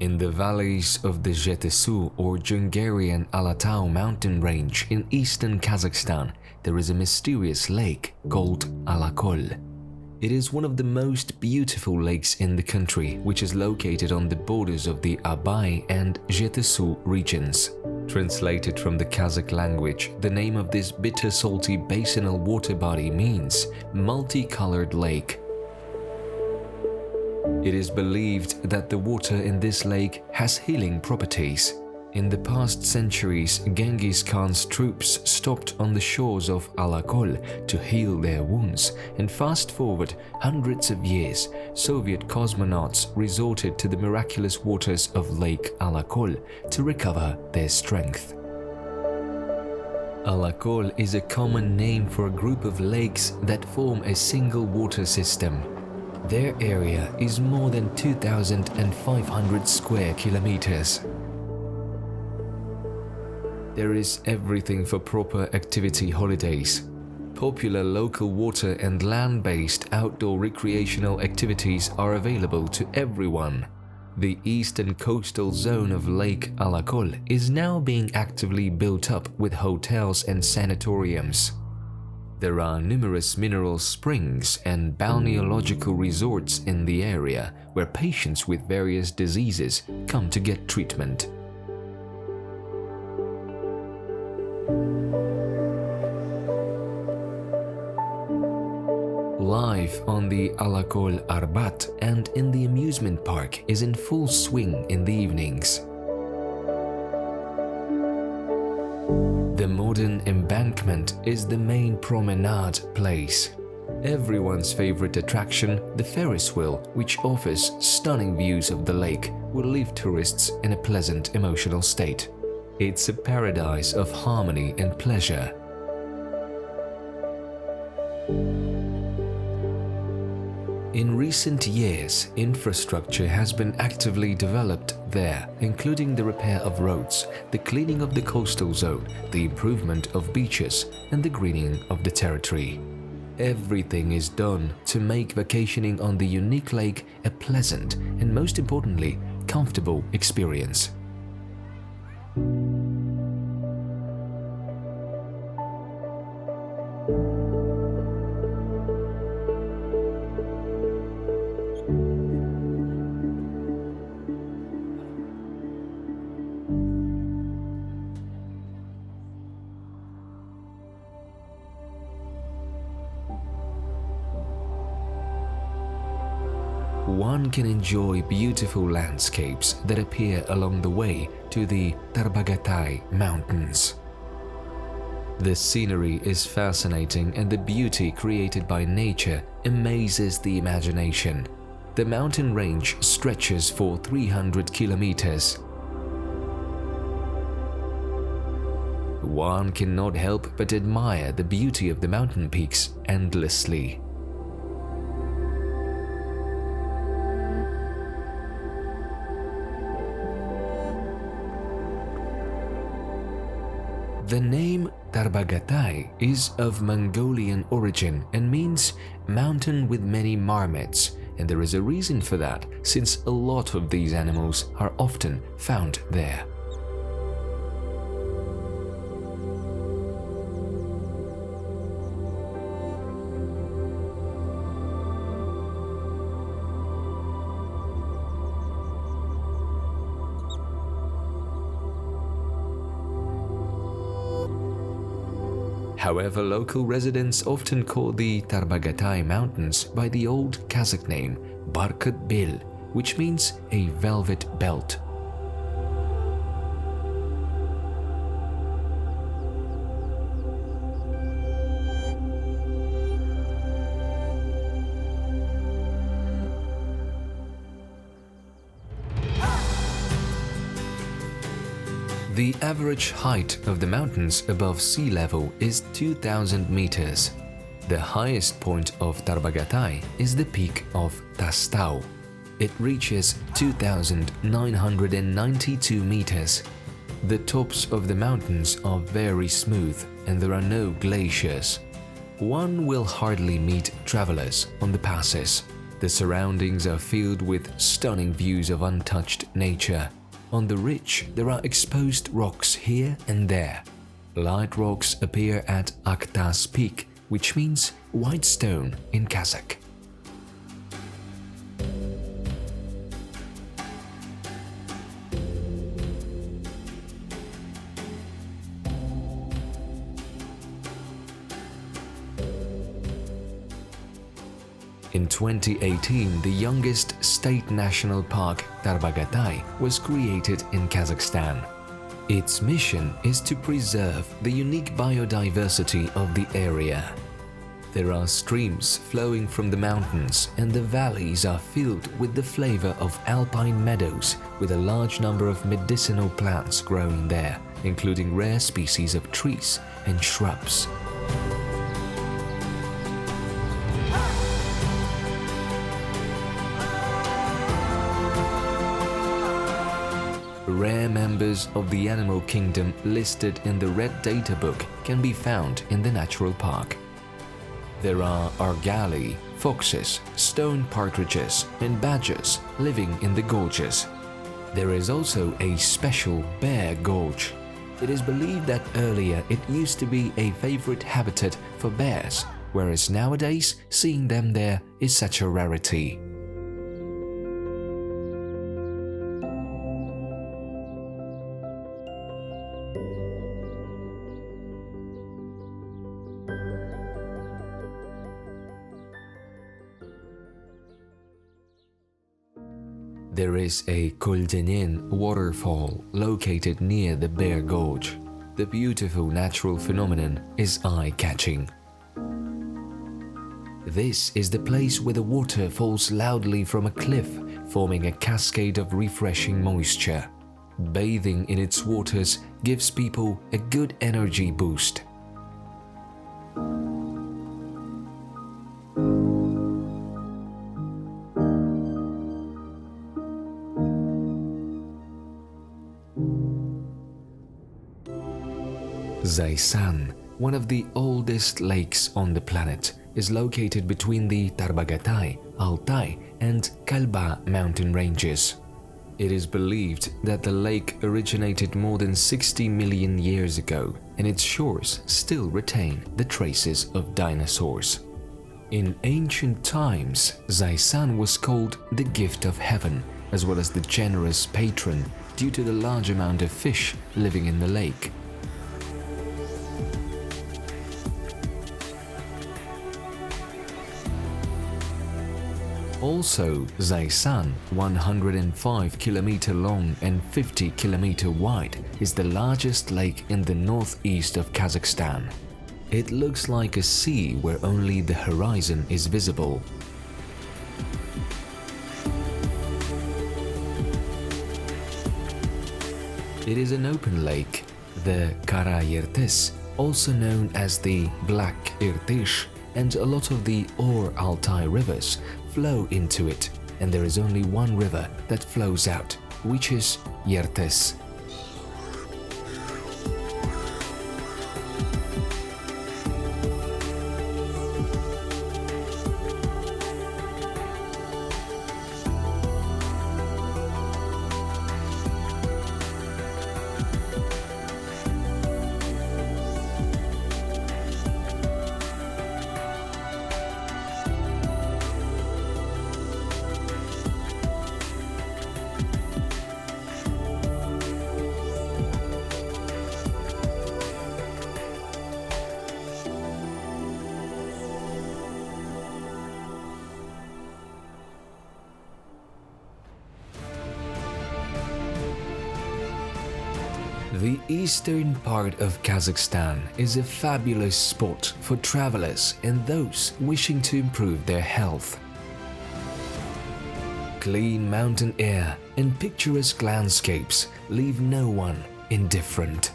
In the valleys of the Jetesu or Jungarian Alatau mountain range in eastern Kazakhstan, there is a mysterious lake called Alakol. It is one of the most beautiful lakes in the country, which is located on the borders of the Abay and Jetesu regions. Translated from the Kazakh language, the name of this bitter-salty basinal water body means multicolored lake. It is believed that the water in this lake has healing properties. In the past centuries, Genghis Khan's troops stopped on the shores of Alakol to heal their wounds, and fast forward hundreds of years, Soviet cosmonauts resorted to the miraculous waters of Lake Alakol to recover their strength. Alakol is a common name for a group of lakes that form a single water system. Their area is more than 2,500 square kilometers. There is everything for proper activity holidays. Popular local water and land-based outdoor recreational activities are available to everyone. The eastern coastal zone of Lake Alakol is now being actively built up with hotels and sanatoriums. There are numerous mineral springs and balneological resorts in the area where patients with various diseases come to get treatment. Life on the Alakol Arbat and in the amusement park is in full swing in the evenings. The modern embankment is the main promenade place. Everyone's favorite attraction, the Ferris wheel, which offers stunning views of the lake, will leave tourists in a pleasant emotional state. It's a paradise of harmony and pleasure. In recent years, infrastructure has been actively developed there, including the repair of roads, the cleaning of the coastal zone, the improvement of beaches, and the greening of the territory. Everything is done to make vacationing on the unique lake a pleasant and, most importantly, comfortable experience. One can enjoy beautiful landscapes that appear along the way to the Tarbagatai Mountains. The scenery is fascinating and the beauty created by nature amazes the imagination. The mountain range stretches for 300 kilometers. One cannot help but admire the beauty of the mountain peaks endlessly. The name Tarbagatai is of Mongolian origin and means mountain with many marmots, and there is a reason for that, since a lot of these animals are often found there. However, local residents often call the Tarbagatai Mountains by the old Kazakh name Barkat Bel, which means a velvet belt. The average height of the mountains above sea level is 2,000 meters. The highest point of Tarbagatai is the peak of Tastau. It reaches 2,992 meters. The tops of the mountains are very smooth and there are no glaciers. One will hardly meet travelers on the passes. The surroundings are filled with stunning views of untouched nature. On the ridge, there are exposed rocks here and there. Light rocks appear at Aktas Peak, which means white stone in Kazakh. In 2018, the youngest state national park, Tarbagatay, was created in Kazakhstan. Its mission is to preserve the unique biodiversity of the area. There are streams flowing from the mountains, and the valleys are filled with the flavor of alpine meadows with a large number of medicinal plants growing there, including rare species of trees and shrubs. Rare members of the animal kingdom listed in the Red Data Book can be found in the natural park. There are argali, foxes, stone partridges, and badgers living in the gorges. There is also a special bear gorge. It is believed that earlier it used to be a favorite habitat for bears, whereas nowadays seeing them there is such a rarity. There is a Koldenin waterfall located near the Bear Gorge. The beautiful natural phenomenon is eye-catching. This is the place where the water falls loudly from a cliff, forming a cascade of refreshing moisture. Bathing in its waters gives people a good energy boost. Zaysan, one of the oldest lakes on the planet, is located between the Tarbagatay, Altai, and Kalba mountain ranges. It is believed that the lake originated more than 60 million years ago, and its shores still retain the traces of dinosaurs. In ancient times, Zaysan was called the gift of heaven, as well as the generous patron, due to the large amount of fish living in the lake. Also, Zaysan, 105 km long and 50 km wide, is the largest lake in the northeast of Kazakhstan. It looks like a sea where only the horizon is visible. It is an open lake. The Kara Irtis, also known as the Black Irtish, and a lot of the Or-Altai rivers flow into it, and there is only one river that flows out, which is Irtis. The eastern part of Kazakhstan is a fabulous spot for travelers and those wishing to improve their health. Clean mountain air and picturesque landscapes leave no one indifferent.